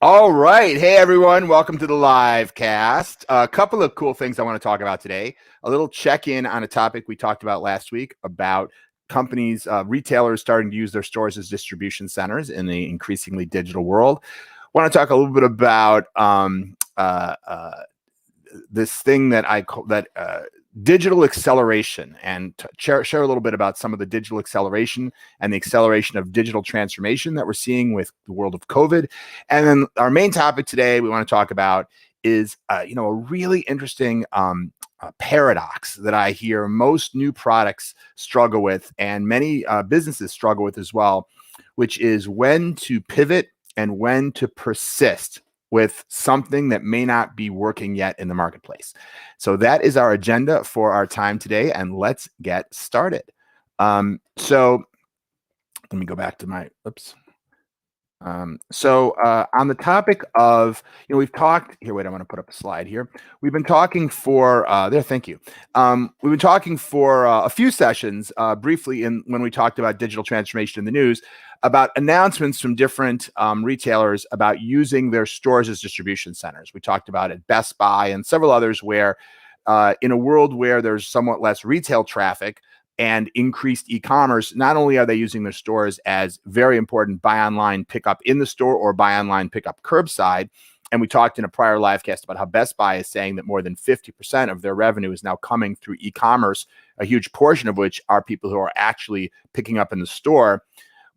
All right. Hey, everyone. Welcome to the live cast. A couple of cool things I want to talk about today. A little check-in on a topic we talked about last week about companies, retailers starting to use their stores as distribution centers in the increasingly digital world. Want to talk a little bit about this thing that I call digital acceleration, and share a little bit about some of the digital acceleration and the acceleration of digital transformation that we're seeing with the world of COVID. And then our main topic today we want to talk about is a really interesting paradox that I hear most new products struggle with, and many businesses struggle with as well, which is when to pivot and when to persist with something that may not be working yet in the marketplace. So that is our agenda for our time today, and let's get started. So let me go back to my, oops. On the topic of, we've talked here, wait, I want to put up a slide here. We've been talking for, thank you. We've been talking for a few sessions briefly when we talked about digital transformation in the news, about announcements from different retailers about using their stores as distribution centers. We talked about at Best Buy and several others where in a world where there's somewhat less retail traffic and increased e-commerce, not only are they using their stores as very important buy online, pick up in the store, or buy online, pick up curbside. And we talked in a prior live cast about how Best Buy is saying that more than 50% of their revenue is now coming through e-commerce, a huge portion of which are people who are actually picking up in the store.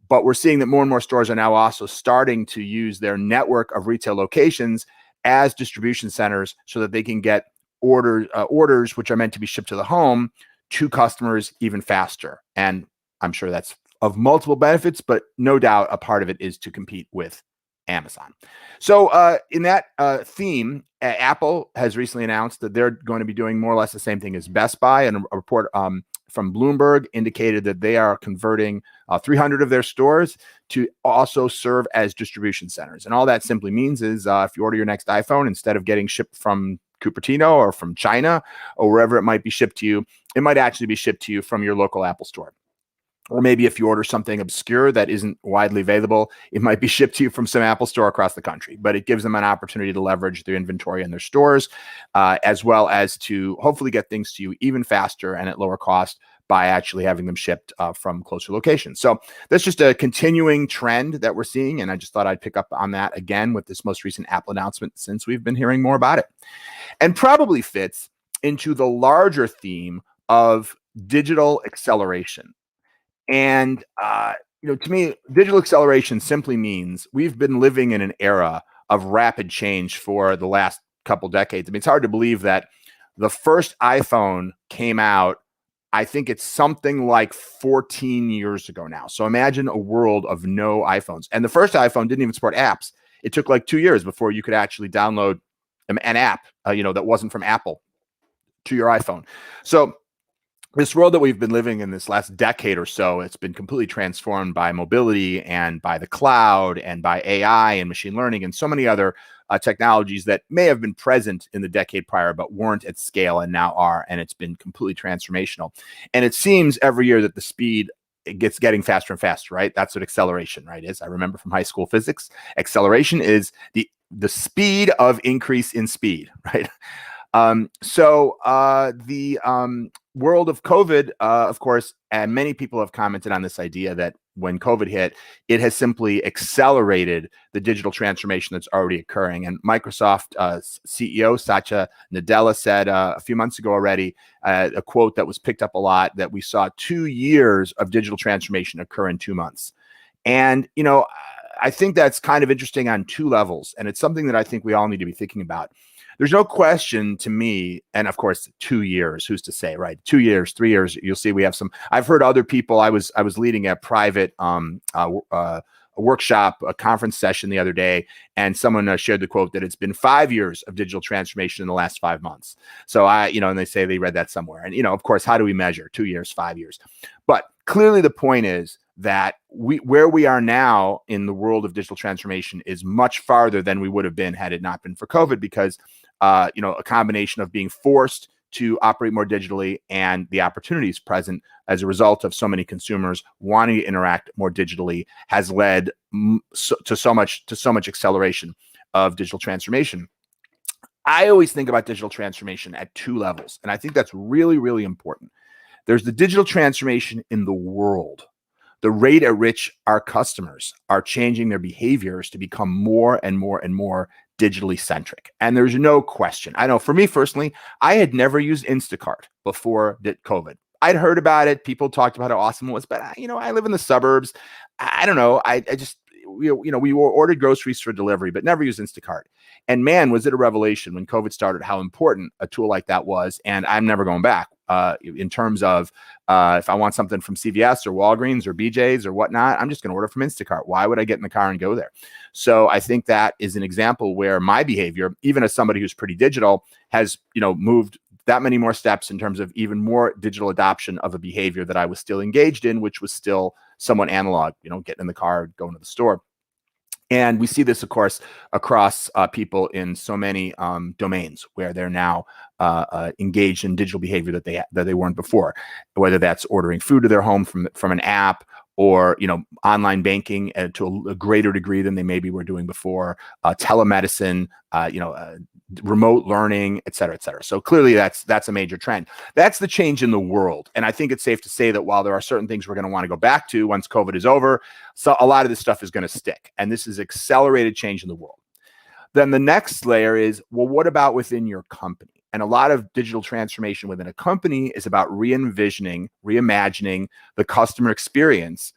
But we're seeing that more and more stores are now also starting to use their network of retail locations as distribution centers so that they can get orders which are meant to be shipped to the home to customers even faster. And I'm sure that's of multiple benefits, but no doubt a part of it is to compete with Amazon. So in that theme, Apple has recently announced that they're going to be doing more or less the same thing as Best Buy. And a report from Bloomberg indicated that they are converting 300 of their stores to also serve as distribution centers. And all that simply means is if you order your next iPhone, instead of getting shipped from Cupertino or from China or wherever it might be shipped to you, it might actually be shipped to you from your local Apple store. Or maybe if you order something obscure that isn't widely available, it might be shipped to you from some Apple store across the country. But it gives them an opportunity to leverage their inventory in their stores, as well as to hopefully get things to you even faster and at lower cost by actually having them shipped from closer locations. So that's just a continuing trend that we're seeing. And I just thought I'd pick up on that again with this most recent Apple announcement, since we've been hearing more about it. And probably fits into the larger theme of digital acceleration. And, to me, digital acceleration simply means we've been living in an era of rapid change for the last couple decades. I mean, it's hard to believe that the first iPhone came out, I think it's something like 14 years ago now. So imagine a world of no iPhones. And the first iPhone didn't even support apps. It took like 2 years before you could actually download an app, that wasn't from Apple to your iPhone. So this world that we've been living in this last decade or so, it's been completely transformed by mobility and by the cloud and by AI and machine learning and so many other technologies that may have been present in the decade prior, but weren't at scale and now are. And it's been completely transformational. And it seems every year that the speed getting faster and faster, right? That's what acceleration, right, is. I remember from high school physics, acceleration is the speed of increase in speed, right? The world of COVID, of course, and many people have commented on this idea that when COVID hit, it has simply accelerated the digital transformation that's already occurring. And Microsoft CEO Satya Nadella said a few months ago already, a quote that was picked up a lot, that we saw 2 years of digital transformation occur in 2 months. And, I think that's kind of interesting on two levels. And it's something that I think we all need to be thinking about. There's no question to me, and of course, 2 years, who's to say, right? 2 years, 3 years, you'll see we have some, I've heard other people, I was leading a private a workshop, a conference session the other day, and someone shared the quote that it's been 5 years of digital transformation in the last 5 months. So and they say they read that somewhere. And, of course, how do we measure 2 years, 5 years? But clearly the point is that where we are now in the world of digital transformation is much farther than we would have been had it not been for COVID, because a combination of being forced to operate more digitally and the opportunities present as a result of so many consumers wanting to interact more digitally has led to so much acceleration. of digital transformation. I always think about digital transformation at two levels, and I think that's really, really important. There's the digital transformation in the world, the rate at which our customers are changing their behaviors to become more and more and more digitally centric. And there's no question. I know for me personally, I had never used Instacart before COVID. I'd heard about it. People talked about how awesome it was, but I live in the suburbs. I don't know. I just, we ordered groceries for delivery, but never used Instacart. And man, was it a revelation when COVID started, how important a tool like that was. And I'm never going back in terms of if I want something from CVS or Walgreens or BJ's or whatnot, I'm just going to order from Instacart. Why would I get in the car and go there? So I think that is an example where my behavior, even as somebody who's pretty digital, has, moved that many more steps in terms of even more digital adoption of a behavior that I was still engaged in, which was still somewhat analog, getting in the car, going to the store. And we see this, of course, across people in so many domains where they're now engaged in digital behavior that they weren't before, whether that's ordering food to their home from an app, or online banking to a greater degree than they maybe were doing before, telemedicine, remote learning, et cetera, et cetera. So clearly that's a major trend. That's the change in the world. And I think it's safe to say that while there are certain things we're going to want to go back to once COVID is over, so a lot of this stuff is going to stick. And this is accelerated change in the world. Then the next layer is, well, what about within your company? And a lot of digital transformation within a company is about re-envisioning, reimagining the customer experience,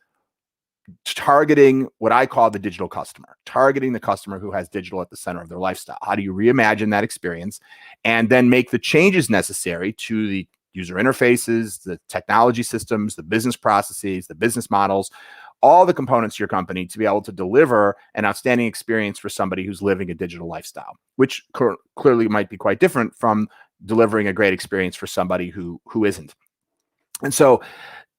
targeting what I call the digital customer, targeting the customer who has digital at the center of their lifestyle. How do you reimagine that experience and then make the changes necessary to the user interfaces, the technology systems, the business processes, the business models, all the components of your company to be able to deliver an outstanding experience for somebody who's living a digital lifestyle, which clearly might be quite different from delivering a great experience for somebody who isn't. And so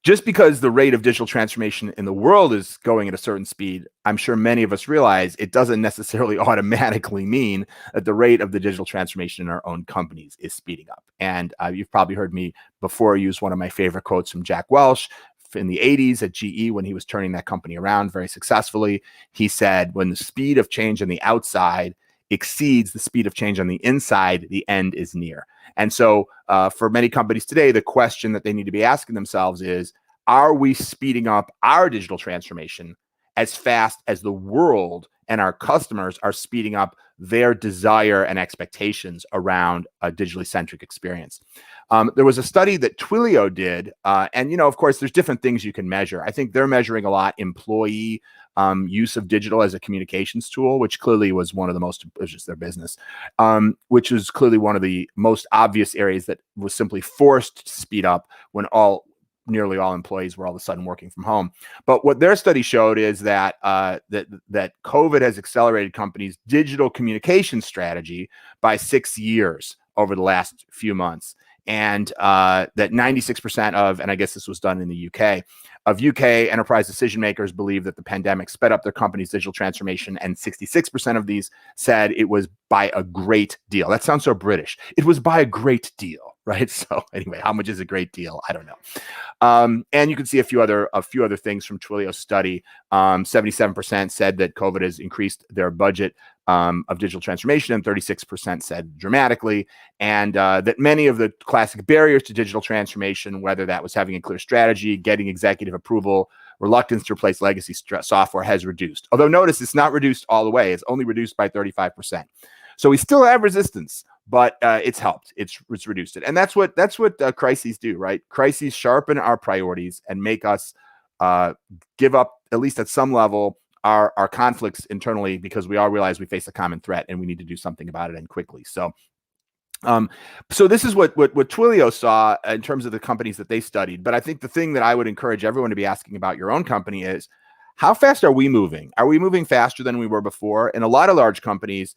just because the rate of digital transformation in the world is going at a certain speed, I'm sure many of us realize it doesn't necessarily automatically mean that the rate of the digital transformation in our own companies is speeding up. And you've probably heard me before use one of my favorite quotes from Jack Welch in the 80s at GE when he was turning that company around very successfully. He said, when the speed of change on the outside exceeds the speed of change on the inside, the end is near. And so for many companies today, the question that they need to be asking themselves is, are we speeding up our digital transformation as fast as the world and our customers are speeding up their desire and expectations around a digitally centric experience? There was a study that Twilio did, and of course, there's different things you can measure. I think they're measuring a lot employee use of digital as a communications tool, which clearly was one of the most, it was just their business, which is clearly one of the most obvious areas that was simply forced to speed up when nearly all employees were all of a sudden working from home. But what their study showed is that that COVID has accelerated companies' digital communication strategy by 6 years over the last few months. And that 96% of, and I guess this was done in the UK, of UK enterprise decision makers believe that the pandemic sped up their company's digital transformation, and 66% of these said it was by a great deal. That sounds so British. It was by a great deal, right? So anyway, how much is a great deal? I don't know. And you can see a few other things from Twilio's study. 77% said that COVID has increased their budget of digital transformation, and 36% said dramatically, and that many of the classic barriers to digital transformation, whether that was having a clear strategy, getting executive approval, reluctance to replace legacy software, has reduced. Although notice it's not reduced all the way; it's only reduced by 35%. So we still have resistance, but it's helped. It's reduced it, and that's what crises do, right? Crises sharpen our priorities and make us give up, at least at some level, our conflicts internally, because we all realize we face a common threat and we need to do something about it, and quickly. So this is what Twilio saw in terms of the companies that they studied. But I think the thing that I would encourage everyone to be asking about your own company is, how fast are we moving? Are we moving faster than we were before? And a lot of large companies,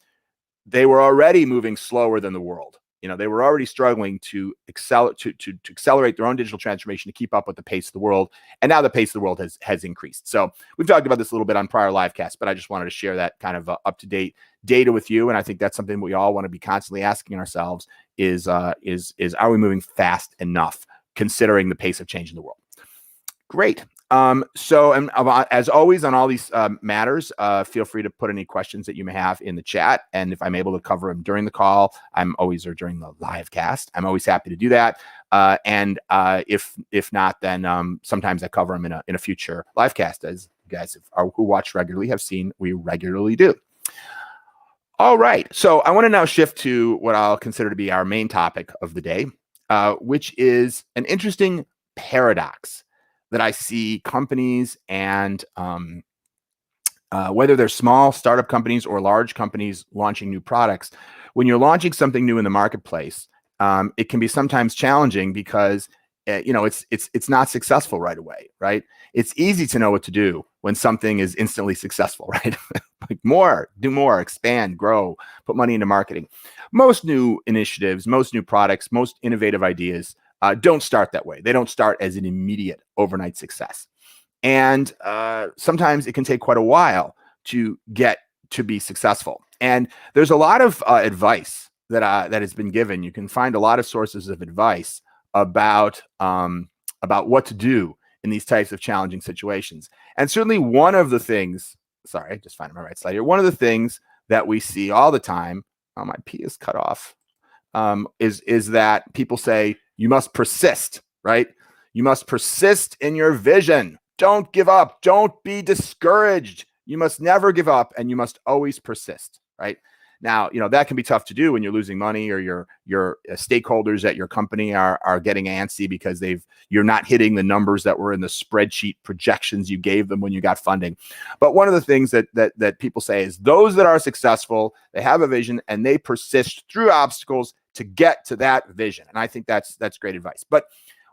they were already moving slower than the world. They were already struggling to accelerate their own digital transformation to keep up with the pace of the world. And now the pace of the world has increased. So we've talked about this a little bit on prior live casts, but I just wanted to share that kind of up-to-date data with you. And I think that's something we all want to be constantly asking ourselves is are we moving fast enough considering the pace of change in the world? Great. As always on all these matters, feel free to put any questions that you may have in the chat. And if I'm able to cover them during the call, or during the live cast, I'm always happy to do that. If not, then sometimes I cover them in a future live cast, as you guys who watch regularly have seen we regularly do. All right, so I want to now shift to what I'll consider to be our main topic of the day, which is an interesting paradox that I see companies and whether they're small startup companies or large companies launching new products. When you're launching something new in the marketplace, it can be sometimes challenging because it's not successful right away, right? It's easy to know what to do when something is instantly successful, right? Like do more, expand, grow, put money into marketing. Most new initiatives, most new products, most innovative ideas don't start that way. They don't start as an immediate overnight success. And sometimes it can take quite a while to get to be successful. And there's a lot of advice that has been given. You can find a lot of sources of advice about what to do in these types of challenging situations. And certainly one of the things, sorry, just finding my right slide here. One of the things that we see all the time, oh, my P is cut off, is that people say, you must persist, right? You must persist in your vision. Don't give up. Don't be discouraged. You must never give up, and you must always persist, right? Now, that can be tough to do when you're losing money or your stakeholders at your company are getting antsy because you're not hitting the numbers that were in the spreadsheet projections you gave them when you got funding. But one of the things that people say is those that are successful, they have a vision and they persist through obstacles to get to that vision. And I think that's great advice. But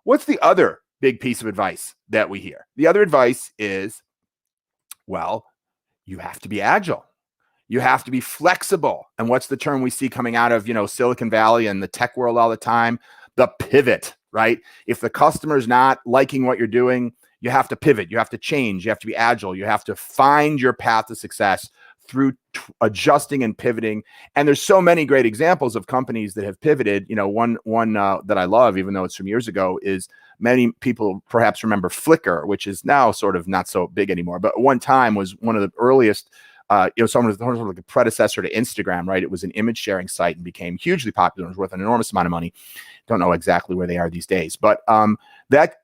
what's the other big piece of advice that we hear? The other advice is, well, you have to be agile. You have to be flexible. And what's the term we see coming out of, Silicon Valley and the tech world all the time? The pivot, right? If the customer's not liking what you're doing, you have to pivot. You have to change. You have to be agile. You have to find your path to success through adjusting and pivoting. And there's so many great examples of companies that have pivoted. One that I love, even though it's from years ago, is many people perhaps remember Flickr, which is now sort of not so big anymore, but one time was one of the earliest someone was like a predecessor to Instagram, right? It was an image sharing site and became hugely popular and was worth an enormous amount of money. Don't know exactly where they are these days, but that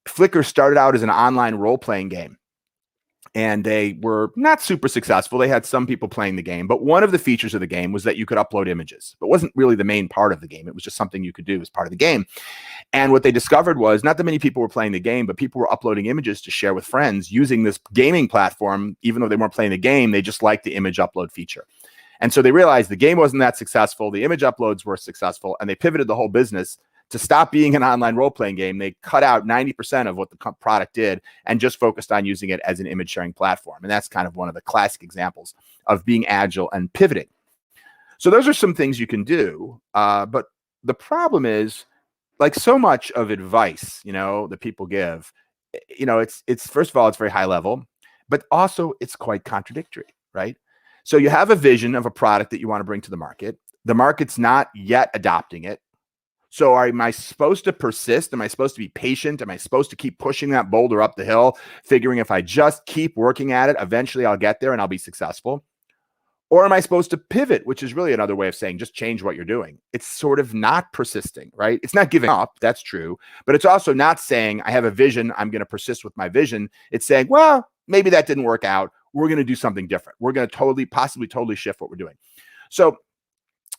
Flickr started out as an online role-playing game. And they were not super successful. They had some people playing the game, but one of the features of the game was that you could upload images. But it wasn't really the main part of the game. It was just something you could do as part of the game. And what they discovered was not that many people were playing the game, but people were uploading images to share with friends using this gaming platform. Even though they weren't playing the game, they just liked the image upload feature. And so they realized the game wasn't that successful. The image uploads were successful, and they pivoted the whole business to stop being an online role-playing game. They cut out 90% of what the product did and just focused on using it as an image sharing platform. And that's kind of one of the classic examples of being agile and pivoting. So those are some things you can do. But the problem is, like so much of advice, that people give, it's first of all, it's very high level, but also it's quite contradictory, right? So you have a vision of a product that you want to bring to the market. The market's not yet adopting it. So am I supposed to persist? Am I supposed to be patient? Am I supposed to keep pushing that boulder up the hill, figuring if I just keep working at it, eventually I'll get there and I'll be successful? Or am I supposed to pivot, which is really another way of saying just change what you're doing? It's sort of not persisting, right? It's not giving up. That's true. But it's also not saying I have a vision, I'm going to persist with my vision. It's saying, well, maybe that didn't work out. We're going to do something different. We're going to possibly shift what we're doing. So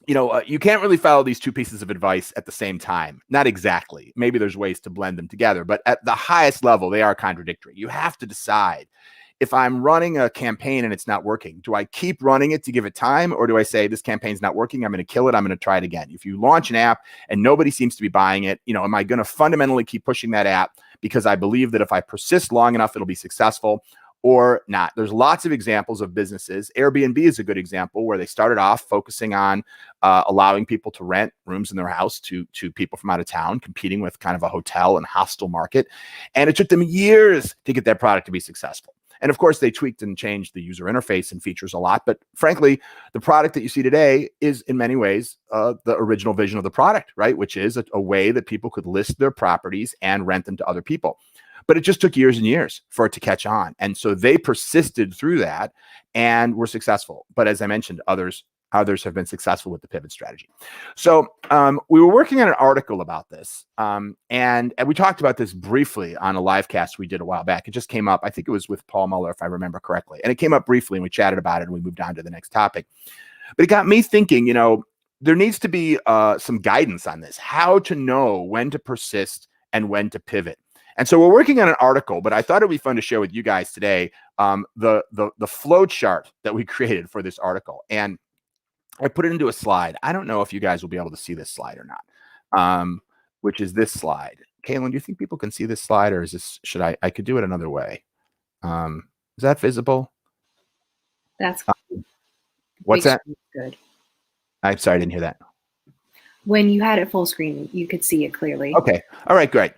you can't really follow these two pieces of advice at the same time. Not exactly. Maybe there's ways to blend them together, but at the highest level, they are contradictory. You have to decide, if I'm running a campaign and it's not working, do I keep running it to give it time? Or do I say, this campaign's not working, I'm going to kill it, I'm going to try it again? If you launch an app and nobody seems to be buying it, am I going to fundamentally keep pushing that app because I believe that if I persist long enough, it'll be successful? Or not. There's lots of examples of businesses. Airbnb is a good example where they started off focusing on allowing people to rent rooms in their house to people from out of town, competing with kind of a hotel and hostel market. And it took them years to get that product to be successful. And of course, they tweaked and changed the user interface and features a lot. But frankly, the product that you see today is in many ways the original vision of the product, right? Which is a way that people could list their properties and rent them to other people. but it just took years and years for it to catch on. And so they persisted through that and were successful. But as I mentioned, others have been successful with the pivot strategy. So we were working on an article about this, and we talked about this briefly on a live cast we did a while back. It just came up. I think it was with Paul Muller, if I remember correctly. And it came up briefly, and we chatted about it, and we moved on to the next topic. But it got me thinking, there needs to be some guidance on this, how to know when to persist and when to pivot. And so we're working on an article, but I thought it'd be fun to share with you guys today the flow chart that we created for this article. And I put it into a slide. I don't know if you guys will be able to see this slide or not, which is this slide. Kaylin, do you think people can see this slide, or is this, I could do it another way. Is that visible? That's what's that? Good. I'm sorry, I didn't hear that. When you had it full screen, you could see it clearly. Okay. All right. Great.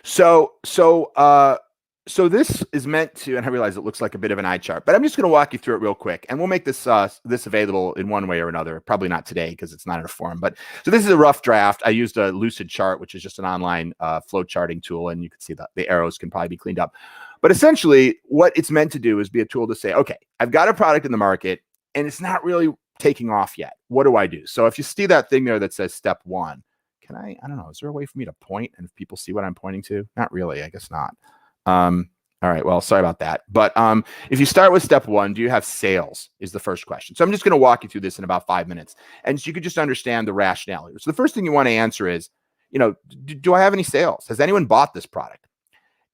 So this is meant to, and I realize it looks like a bit of an eye chart, but I'm just going to walk you through it real quick, and we'll make this available in one way or another. Probably not today because it's not in a forum. But so this is a rough draft. I used a Lucid Chart, which is just an online flow charting tool, and you can see that the arrows can probably be cleaned up. But essentially, what it's meant to do is be a tool to say, okay, I've got a product in the market, and it's not really taking off yet. What do I do? So if you see that thing there that says step 1, I don't know, is there a way for me to point and if people see what I'm pointing to? Not really, I guess not. All right, well, sorry about that. But if you start with step 1, do you have sales is the first question. So I'm just going to walk you through this in about 5 minutes. And so you could just understand the rationale here. So the first thing you want to answer is, do I have any sales? Has anyone bought this product?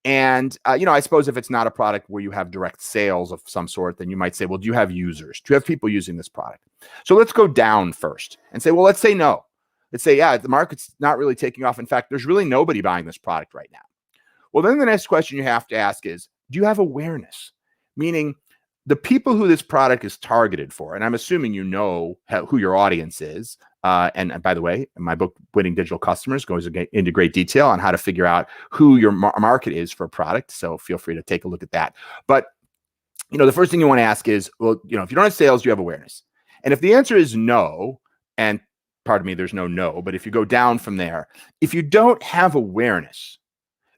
And, I suppose if it's not a product where you have direct sales of some sort, then you might say, well, do you have users? Do you have people using this product? So let's go down first and say, well, let's say no. Let's say, yeah, the market's not really taking off. In fact, there's really nobody buying this product right now. Well, then the next question you have to ask is, do you have awareness? Meaning the people who this product is targeted for, and I'm assuming you know who your audience is. And by the way, my book, Winning Digital Customers, goes into great detail on how to figure out who your market is for a product. So feel free to take a look at that. But, the first thing you want to ask is, well, if you don't have sales, do you have awareness? And if the answer is no, and pardon me, there's no, but if you go down from there, if you don't have awareness,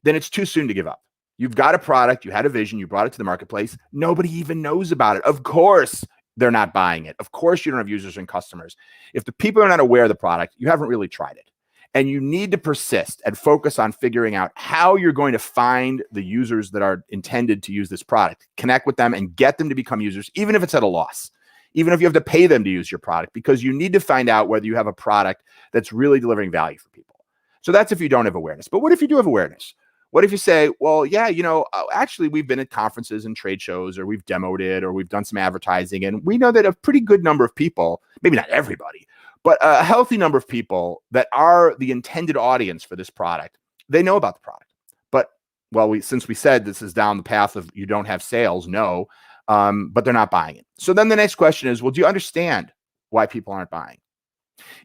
then it's too soon to give up. You've got a product, you had a vision, you brought it to the marketplace. Nobody even knows about it. Of course, they're not buying it. Of course, you don't have users and customers. If the people are not aware of the product, you haven't really tried it. And you need to persist and focus on figuring out how you're going to find the users that are intended to use this product, connect with them and get them to become users, even if it's at a loss, even if you have to pay them to use your product, because you need to find out whether you have a product that's really delivering value for people. So that's if you don't have awareness. But what if you do have awareness? What if you say, well, yeah, actually, we've been at conferences and trade shows, or we've demoed it, or we've done some advertising, and we know that a pretty good number of people, maybe not everybody, but a healthy number of people that are the intended audience for this product, they know about the product. But, well, since we said this is down the path of you don't have sales, no, but they're not buying it. So then the next question is, well, do you understand why people aren't buying?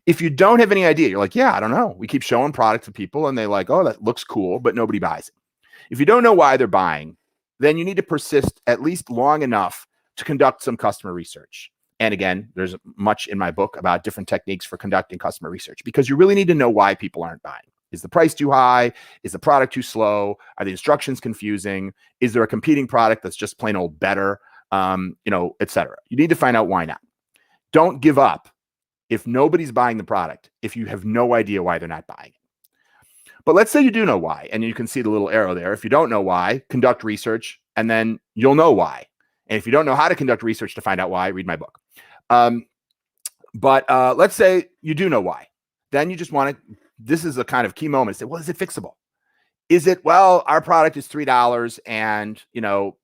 If you don't have any idea, you're like, yeah, I don't know. We keep showing product to people and they like, oh, that looks cool, but nobody buys it. If you don't know why they're buying, then you need to persist at least long enough to conduct some customer research. And again, there's much in my book about different techniques for conducting customer research, because you really need to know why people aren't buying. Is the price too high? Is the product too slow? Are the instructions confusing? Is there a competing product that's just plain old better? Et cetera. You need to find out why not. Don't give up if nobody's buying the product, if you have no idea why they're not buying it. But let's say you do know why, and you can see the little arrow there. If you don't know why, conduct research, and then you'll know why. And if you don't know how to conduct research to find out why, read my book. But let's say you do know why. Then you just want to, this is a kind of key moment, say, well, is it fixable? Is it, well, our product is $3 and,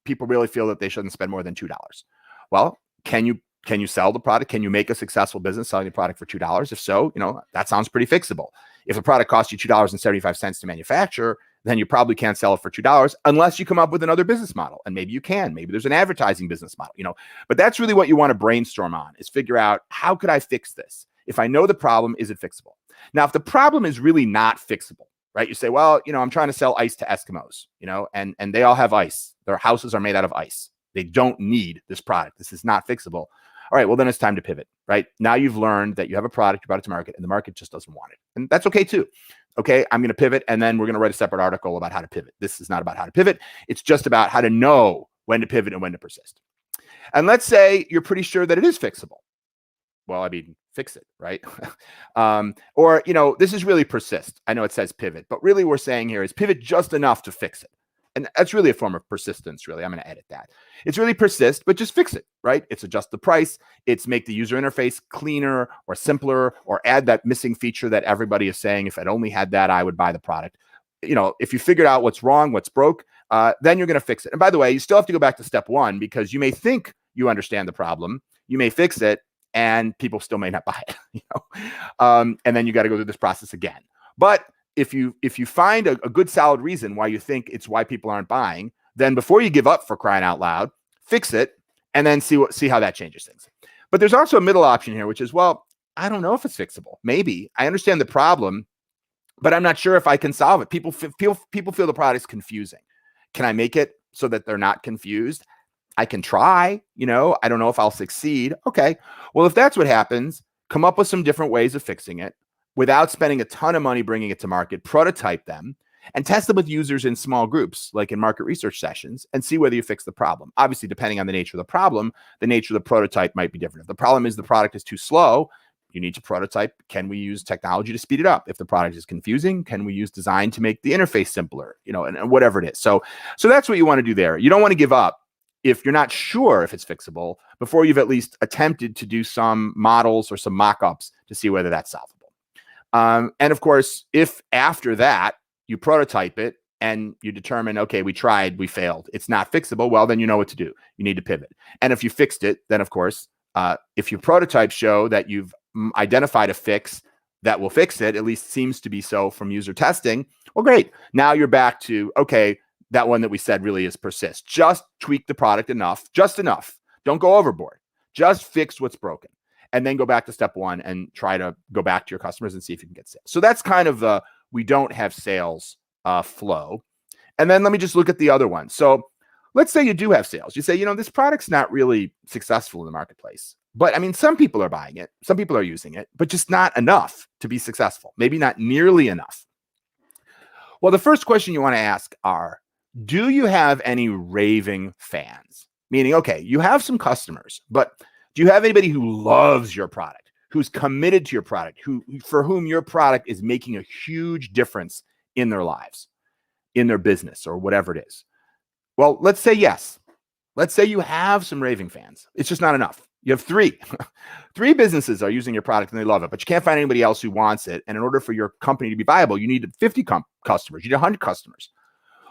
people really feel that they shouldn't spend more than $2. Well, can you sell the product? Can you make a successful business selling the product for $2? If so, that sounds pretty fixable. If a product costs you $2.75 to manufacture, then you probably can't sell it for $2 unless you come up with another business model. And maybe you can. Maybe there's an advertising business model, But that's really what you want to brainstorm on, is figure out, how could I fix this? If I know the problem, is it fixable? Now, if the problem is really not fixable, right? You say, well, I'm trying to sell ice to Eskimos, and they all have ice. Their houses are made out of ice. They don't need this product. This is not fixable. All right, well, then it's time to pivot, right? Now you've learned that you have a product, you brought it to market, and the market just doesn't want it. And that's okay too. Okay, I'm going to pivot, and then we're going to write a separate article about how to pivot. This is not about how to pivot. It's just about how to know when to pivot and when to persist. And let's say you're pretty sure that it is fixable. Well, I mean, fix it, right? Or, this is really persist. I know it says pivot, but really we're saying here is pivot just enough to fix it. And that's really a form of persistence, really. I'm going to edit that. It's really persist, but just fix it, right? It's adjust the price. It's make the user interface cleaner or simpler, or add that missing feature that everybody is saying, if I'd only had that, I would buy the product. If you figured out what's wrong, what's broke, then you're going to fix it. And by the way, you still have to go back to step one, because you may think you understand the problem. You may fix it, and people still may not buy it. And then you got to go through this process again. But if you find a good solid reason why you think it's why people aren't buying, then before you give up, for crying out loud, fix it, and then see how that changes things. But there's also a middle option here, which is, well, I don't know if it's fixable. Maybe I understand the problem, but I'm not sure if I can solve it. People feel the product's confusing. Can I make it so that they're not confused? I can try, I don't know if I'll succeed. Okay. Well, if that's what happens, come up with some different ways of fixing it without spending a ton of money bringing it to market, prototype them, and test them with users in small groups, like in market research sessions, and see whether you fix the problem. Obviously, depending on the nature of the problem, the nature of the prototype might be different. If the problem is the product is too slow, you need to prototype. Can we use technology to speed it up? If the product is confusing, can we use design to make the interface simpler? And whatever it is. So that's what you want to do there. You don't want to give up if you're not sure if it's fixable before you've at least attempted to do some models or some mock-ups to see whether that's solvable. And of course, if after that you prototype it and you determine, okay, we tried, we failed, it's not fixable, well, then you know what to do. You need to pivot. And if you fixed it, then of course, if your prototypes show that you've identified a fix that will fix it, at least seems to be so from user testing, well, great. Now you're back to, okay, that one that we said really is persist. Just tweak the product enough, just enough. Don't go overboard. Just fix what's broken. And then go back to step one and try to go back to your customers and see if you can get sales. So that's kind of the we don't have sales flow. And then let me just look at the other one. So let's say you do have sales. You say, this product's not really successful in the marketplace. But I mean, some people are buying it. Some people are using it, but just not enough to be successful. Maybe not nearly enough. Well, the first question you want to ask are, do you have any raving fans? Meaning, okay, you have some customers, but do you have anybody who loves your product, who's committed to your product, for whom your product is making a huge difference in their lives, in their business, or whatever it is? Well, let's say yes. Let's say you have some raving fans. It's just not enough. You have three. Three businesses are using your product and they love it, but you can't find anybody else who wants it. And in order for your company to be viable, you need 50 customers. You need 100 customers.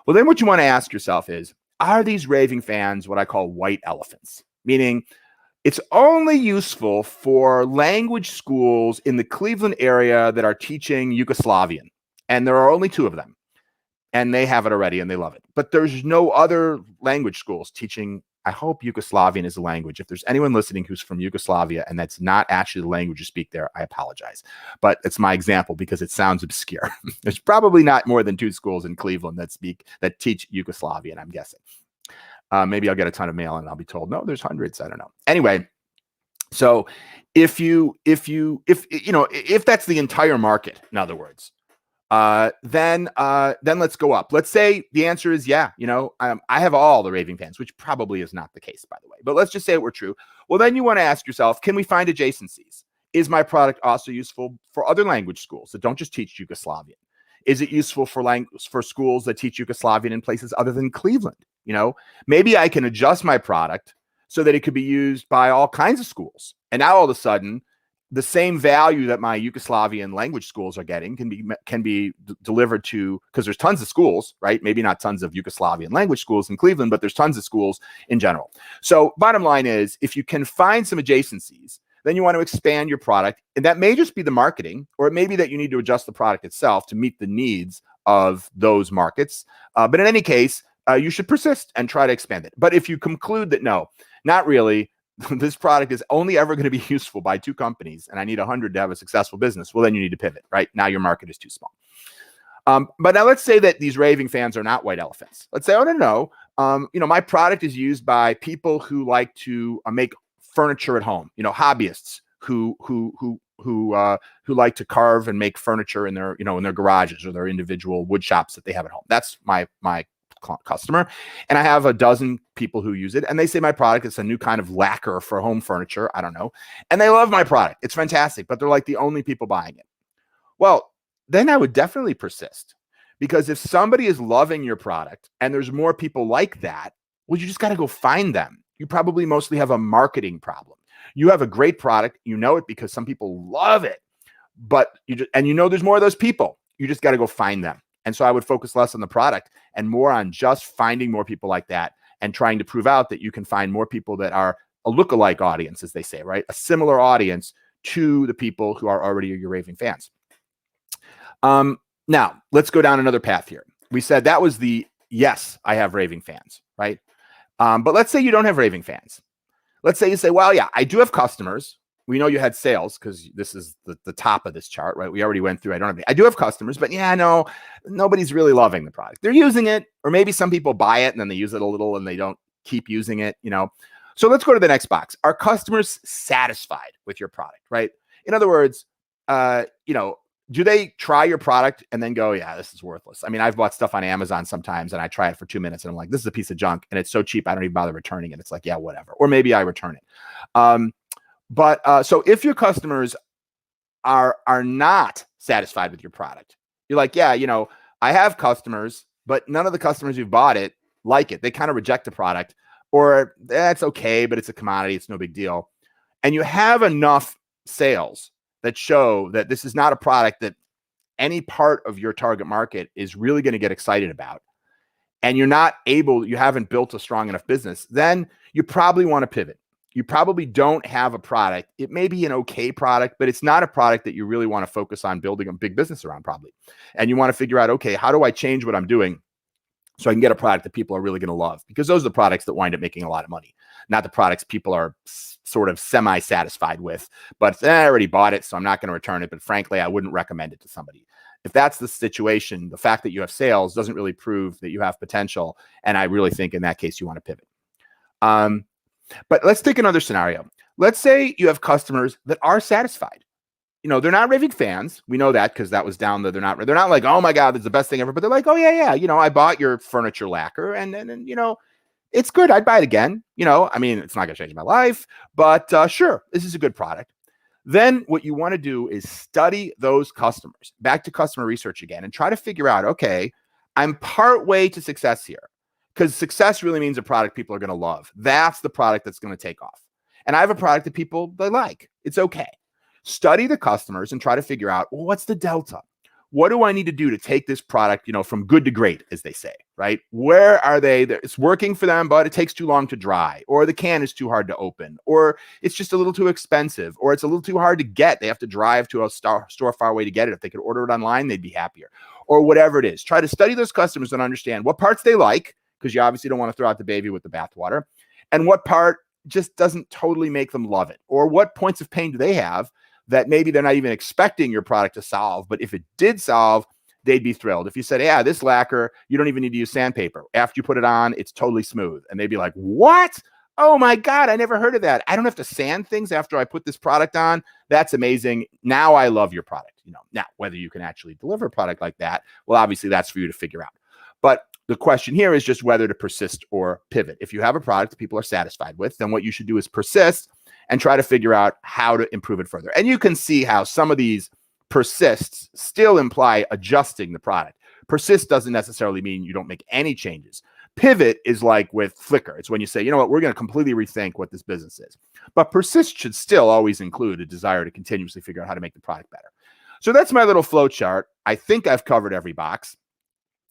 Well, then what you want to ask yourself is, are these raving fans what I call white elephants? Meaning it's only useful for language schools in the Cleveland area that are teaching Yugoslavian. And there are only 2 of them. And they have it already and they love it. But there's no other language schools teaching. I hope Yugoslavian is a language. If there's anyone listening who's from Yugoslavia and that's not actually the language you speak there, I apologize. But it's my example because it sounds obscure. There's probably not more than 2 schools in Cleveland that teach Yugoslavian, I'm guessing. Maybe I'll get a ton of mail and I'll be told, no, there's hundreds. I don't know. Anyway, so if that's the entire market, in other words, then let's go up. Let's say the answer is yeah. I have all the raving fans, which probably is not the case, by the way. But let's just say it were true. Well, then you want to ask yourself, can we find adjacencies? Is my product also useful for other language schools that don't just teach Yugoslavian? Is it useful for schools that teach Yugoslavian in places other than Cleveland? Maybe I can adjust my product so that it could be used by all kinds of schools. And now all of a sudden, the same value that my Yugoslavian language schools are getting can be delivered to, because there's tons of schools, right? Maybe not tons of Yugoslavian language schools in Cleveland, but there's tons of schools in general. So bottom line is, if you can find some adjacencies, then you want to expand your product. And that may just be the marketing, or it may be that you need to adjust the product itself to meet the needs of those markets. But in any case, you should persist and try to expand it. But if you conclude that no, not really, this product is only ever going to be useful by 2 companies, and I need 100 to have a successful business, well, then you need to pivot, right? Now your market is too small. But now let's say that these raving fans are not white elephants. Let's say, oh, no, my product is used by people who like to make furniture at home, hobbyists who who like to carve and make furniture in their, in their garages or their individual wood shops that they have at home. That's my customer. And I have a dozen people who use it, and they say my product is a new kind of lacquer for home furniture. I don't know. And they love my product. It's fantastic, but they're like the only people buying it. Well, then I would definitely persist, because if somebody is loving your product and there's more people like that, well, you just got to go find them. You probably mostly have a marketing problem. You have a great product. You know it because some people love it, but there's more of those people. You just got to go find them. And so I would focus less on the product and more on just finding more people like that and trying to prove out that you can find more people that are a lookalike audience, as they say, right? A similar audience to the people who are already your raving fans. Now, let's go down another path here. We said that was the yes, I have raving fans, right? But let's say you don't have raving fans. Let's say you say, well, yeah, I do have customers. We know you had sales because this is the top of this chart, right? We already went through. I do have customers, but yeah, no, nobody's really loving the product. They're using it, or maybe some people buy it and then they use it a little and they don't keep using it, So let's go to the next box. Are customers satisfied with your product, right? In other words, do they try your product and then go, yeah, this is worthless? I mean, I've bought stuff on Amazon sometimes and I try it for 2 minutes and I'm like, this is a piece of junk and it's so cheap, I don't even bother returning it. It's like, yeah, whatever. Or maybe I return it. So if your customers are not satisfied with your product, you're like, yeah, I have customers, but none of the customers who've bought it like it. They kind of reject the product, or that's okay, but it's a commodity. It's no big deal. And you have enough sales that show that this is not a product that any part of your target market is really going to get excited about. And you haven't built a strong enough business, then you probably want to pivot. You probably don't have a product. It may be an okay product, but it's not a product that you really want to focus on building a big business around, probably. And you want to figure out, okay, how do I change what I'm doing so I can get a product that people are really going to love? Because those are the products that wind up making a lot of money, not the products people are sort of semi-satisfied with. But I already bought it, so I'm not going to return it. But frankly, I wouldn't recommend it to somebody. If that's the situation, the fact that you have sales doesn't really prove that you have potential. And I really think in that case, you want to pivot. But let's take another scenario. Let's say you have customers that are satisfied. They're not raving fans. We know that because that was down there. They're not like, oh my God, that's the best thing ever. But they're like, oh yeah. I bought your furniture lacquer and it's good. I'd buy it again. I mean, it's not going to change my life, but sure, this is a good product. Then what you want to do is study those customers, back to customer research again, and try to figure out, okay, I'm part way to success here. Because success really means a product people are going to love. That's the product that's going to take off. And I have a product that they like. It's okay. Study the customers and try to figure out, well, what's the delta? What do I need to do to take this product, from good to great, as they say, right? Where are they? It's working for them, but it takes too long to dry, or the can is too hard to open, or it's just a little too expensive, or it's a little too hard to get. They have to drive to a store far away to get it. If they could order it online, they'd be happier, or whatever it is. Try to study those customers and understand what parts they like, because you obviously don't want to throw out the baby with the bathwater, and what part just doesn't totally make them love it, or what points of pain do they have that maybe they're not even expecting your product to solve, but if it did solve, they'd be thrilled. If you said, yeah, this lacquer, you don't even need to use sandpaper. After you put it on, it's totally smooth. And they'd be like, what? Oh my God, I never heard of that. I don't have to sand things after I put this product on. That's amazing. Now I love your product. Now whether you can actually deliver a product like that, well, obviously that's for you to figure out. But the question here is just whether to persist or pivot. If you have a product that people are satisfied with, then what you should do is persist and try to figure out how to improve it further. And you can see how some of these persists still imply adjusting the product. Persist doesn't necessarily mean you don't make any changes. Pivot is like with Flickr. It's when you say, you know what, we're going to completely rethink what this business is. But persist should still always include a desire to continuously figure out how to make the product better. So that's my little flow chart. I think I've covered every box.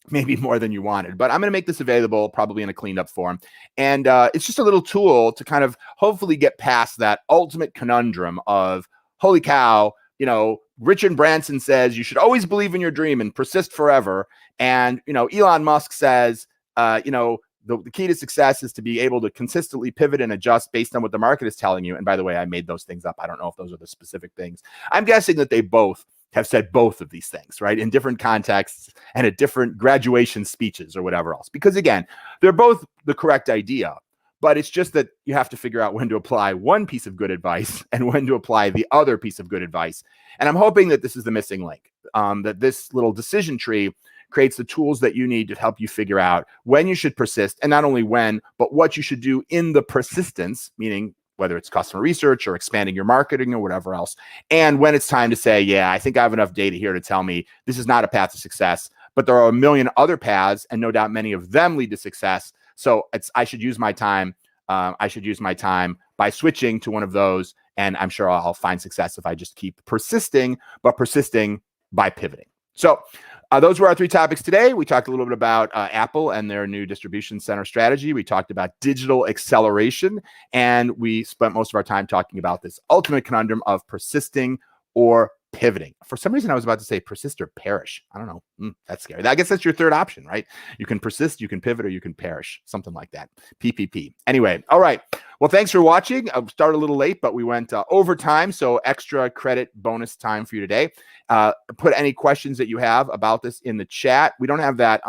Maybe more than you wanted, but I'm going to make this available probably in a cleaned up form. And it's just a little tool to kind of hopefully get past that ultimate conundrum of, holy cow, Richard Branson says you should always believe in your dream and persist forever. And, Elon Musk says, the key to success is to be able to consistently pivot and adjust based on what the market is telling you. And by the way, I made those things up. I don't know if those are the specific things. I'm guessing that they both have said both of these things, right? In different contexts and at different graduation speeches or whatever else. Because again, they're both the correct idea, But it's just that you have to figure out when to apply one piece of good advice and when to apply the other piece of good advice. And I'm hoping that this is the missing link, that this little decision tree creates the tools that you need to help you figure out when you should persist, and not only when, but what you should do in the persistence, meaning whether it's customer research or expanding your marketing or whatever else. And when it's time to say, yeah, I think I have enough data here to tell me this is not a path to success, but there are a million other paths, and no doubt many of them lead to success. So I should use my time. I should use my time by switching to one of those, and I'm sure I'll find success if I just keep persisting, but persisting by pivoting. So those were our 3 topics today. We talked a little bit about Apple and their new distribution center strategy. We talked about digital acceleration, and we spent most of our time talking about this ultimate conundrum of persisting or pivoting. For some reason, I was about to say persist or perish. I don't know. That's scary. I guess that's your third option, right? You can persist, you can pivot, or you can perish. Something like that. PPP. Anyway, all right. Well, thanks for watching. I started a little late, but we went over time, so extra credit bonus time for you today. Put any questions that you have about this in the chat. We don't have that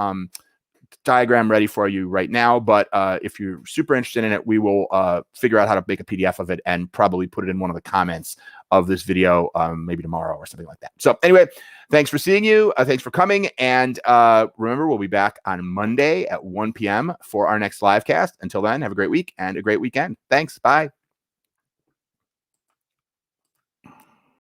diagram ready for you right now, but if you're super interested in it, we will figure out how to make a PDF of it and probably put it in one of the comments of this video, maybe tomorrow or something like that. So anyway, thanks for seeing you. Thanks for coming. And remember, we'll be back on Monday at 1 p.m. for our next live cast. Until then, have a great week and a great weekend. Thanks. Bye.